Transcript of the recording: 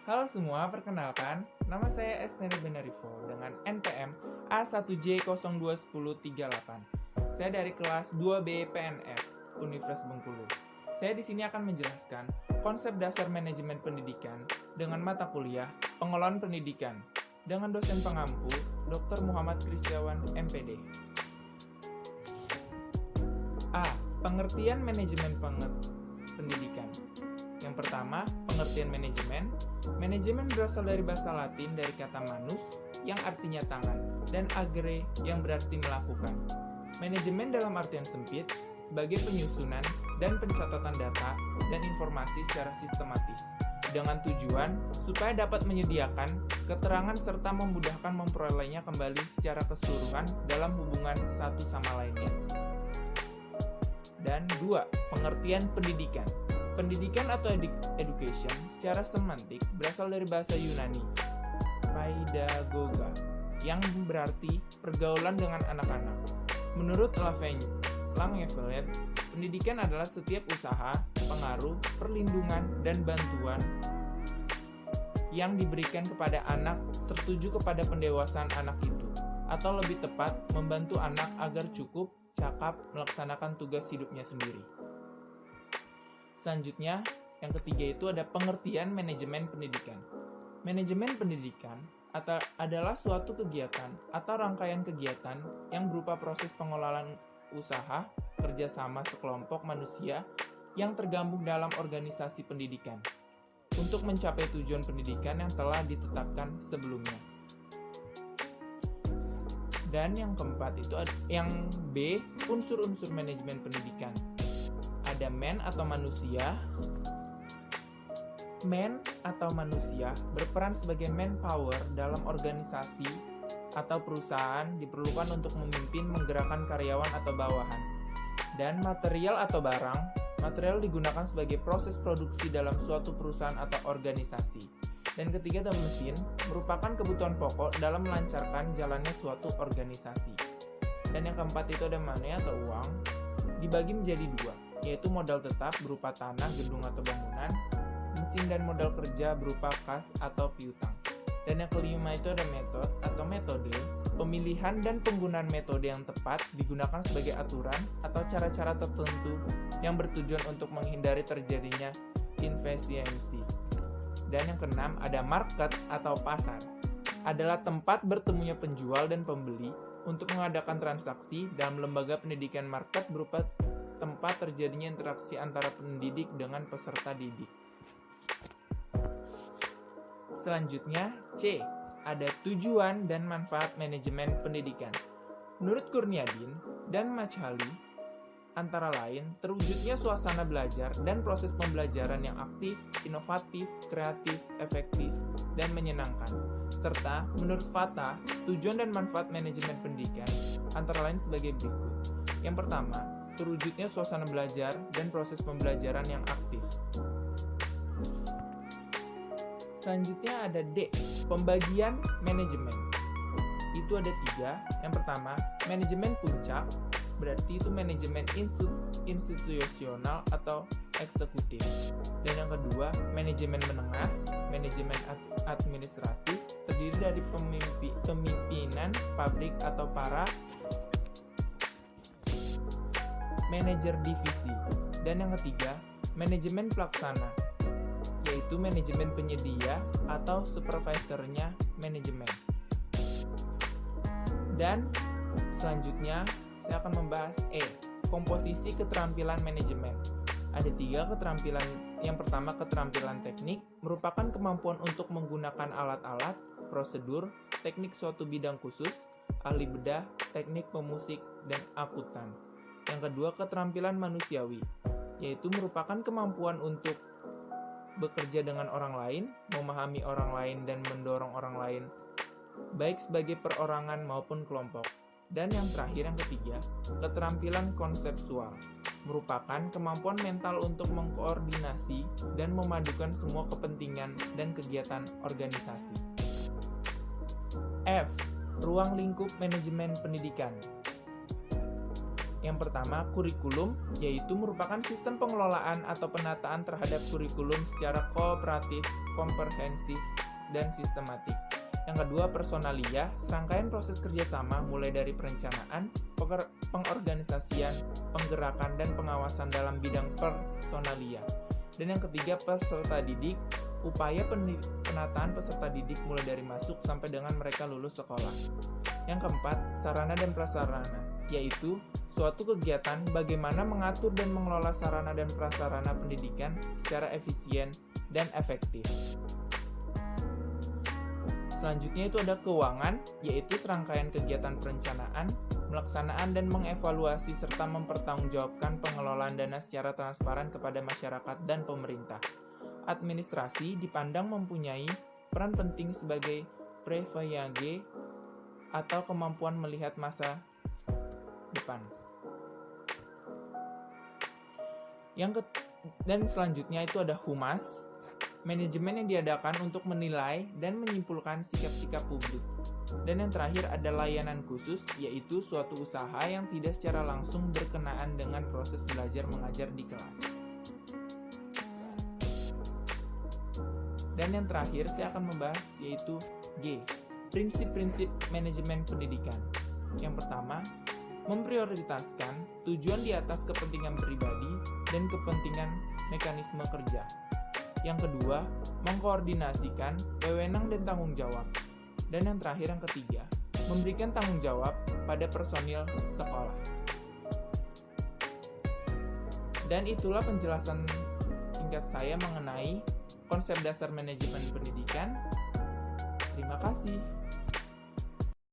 Halo semua, perkenalkan, nama saya Esneri Benarivo dengan NPM A1J021038. Saya dari kelas 2B PNF, Universitas Bengkulu. Saya di sini akan menjelaskan konsep dasar manajemen pendidikan dengan mata kuliah Pengelolaan Pendidikan dengan dosen pengampu Dr. Muhammad Kristiawan, MPD. A. Pengertian manajemen pendidikan. Yang pertama, pengertian manajemen. Manajemen berasal dari bahasa Latin dari kata manus yang artinya tangan dan agere yang berarti melakukan. Manajemen dalam artian sempit sebagai penyusunan dan pencatatan data dan informasi secara sistematis dengan tujuan supaya dapat menyediakan keterangan serta memudahkan memperolehnya kembali secara keseluruhan dalam hubungan satu sama lainnya. Dan 2. Pengertian pendidikan. Pendidikan atau education secara semantik berasal dari bahasa Yunani, paidagoga, yang berarti pergaulan dengan anak-anak. Menurut Langeveld, pendidikan adalah setiap usaha, pengaruh, perlindungan, dan bantuan yang diberikan kepada anak tertuju kepada pendewasaan anak itu, atau lebih tepat, membantu anak agar cukup cakap melaksanakan tugas hidupnya sendiri. Selanjutnya, yang ketiga itu ada pengertian manajemen pendidikan. Manajemen pendidikan adalah suatu kegiatan atau rangkaian kegiatan yang berupa proses pengelolaan usaha kerjasama sekelompok manusia yang tergabung dalam organisasi pendidikan untuk mencapai tujuan pendidikan yang telah ditetapkan sebelumnya. Dan yang keempat itu yang B, unsur-unsur manajemen pendidikan. Ada man atau manusia. Man atau manusia berperan sebagai manpower dalam organisasi atau perusahaan diperlukan untuk memimpin menggerakkan karyawan atau bawahan. Dan material atau barang, material digunakan sebagai proses produksi dalam suatu perusahaan atau organisasi. Dan ketiga ada mesin, merupakan kebutuhan pokok dalam melancarkan jalannya suatu organisasi. Dan yang keempat itu ada money atau uang, dibagi menjadi dua, yaitu modal tetap berupa tanah, gedung atau bangunan, mesin dan modal kerja berupa kas atau piutang. Dan yang kelima itu ada metode, pemilihan dan penggunaan metode yang tepat digunakan sebagai aturan atau cara-cara tertentu yang bertujuan untuk menghindari terjadinya inefisiensi. Dan yang keenam ada market atau pasar, adalah tempat bertemunya penjual dan pembeli untuk mengadakan transaksi dalam lembaga pendidikan. Market berupa tempat terjadinya interaksi antara pendidik dengan peserta didik. Selanjutnya, C. Ada tujuan dan manfaat manajemen pendidikan. Menurut Kurniadin dan Machali, antara lain, terwujudnya suasana belajar dan proses pembelajaran yang aktif, inovatif, kreatif, efektif, dan menyenangkan. Serta, menurut Fata, tujuan dan manfaat manajemen pendidikan antara lain sebagai berikut. Yang pertama, terwujudnya suasana belajar dan proses pembelajaran yang aktif. Selanjutnya ada D, pembagian manajemen. Itu ada 3. Yang pertama, manajemen puncak, berarti itu manajemen institusional atau eksekutif. Dan yang kedua, manajemen menengah, manajemen administratif, terdiri dari pemimpinan pabrik atau para manajer divisi. Dan yang ketiga, manajemen pelaksana, yaitu manajemen penyedia atau supervisornya manajemen. Dan selanjutnya saya akan membahas E, komposisi keterampilan manajemen. Ada 3 keterampilan. Yang pertama, keterampilan teknik, merupakan kemampuan untuk menggunakan alat-alat, prosedur, teknik suatu bidang khusus, ahli bedah, teknik pemusik, dan akuntan. Yang kedua, keterampilan manusiawi, yaitu merupakan kemampuan untuk bekerja dengan orang lain, memahami orang lain, dan mendorong orang lain, baik sebagai perorangan maupun kelompok. Dan yang terakhir, yang ketiga, keterampilan konseptual, merupakan kemampuan mental untuk mengkoordinasi dan memadukan semua kepentingan dan kegiatan organisasi. F. Ruang lingkup manajemen pendidikan. Yang pertama, kurikulum, yaitu merupakan sistem pengelolaan atau penataan terhadap kurikulum secara kooperatif, komprehensif, dan sistematik. Yang kedua, personalia, serangkaian proses kerjasama mulai dari perencanaan, pengorganisasian, penggerakan, dan pengawasan dalam bidang personalia. Dan yang ketiga, peserta didik, upaya penataan peserta didik mulai dari masuk sampai dengan mereka lulus sekolah. Yang keempat, sarana dan prasarana, yaitu suatu kegiatan bagaimana mengatur dan mengelola sarana dan prasarana pendidikan secara efisien dan efektif. Selanjutnya itu ada keuangan, yaitu serangkaian kegiatan perencanaan, pelaksanaan dan mengevaluasi serta mempertanggungjawabkan pengelolaan dana secara transparan kepada masyarakat dan pemerintah. Administrasi dipandang mempunyai peran penting sebagai prévoyage atau kemampuan melihat masa depan. Dan selanjutnya itu ada humas, manajemen yang diadakan untuk menilai dan menyimpulkan sikap-sikap publik. Dan yang terakhir ada layanan khusus, yaitu suatu usaha yang tidak secara langsung berkenaan dengan proses belajar mengajar di kelas. Dan yang terakhir saya akan membahas yaitu G, prinsip-prinsip manajemen pendidikan. Yang pertama, memprioritaskan tujuan di atas kepentingan pribadi dan kepentingan mekanisme kerja. Yang kedua, mengkoordinasikan wewenang dan tanggung jawab. Dan yang terakhir, yang ketiga, memberikan tanggung jawab pada personil sekolah. Dan itulah penjelasan singkat saya mengenai konsep dasar manajemen pendidikan. Terima kasih.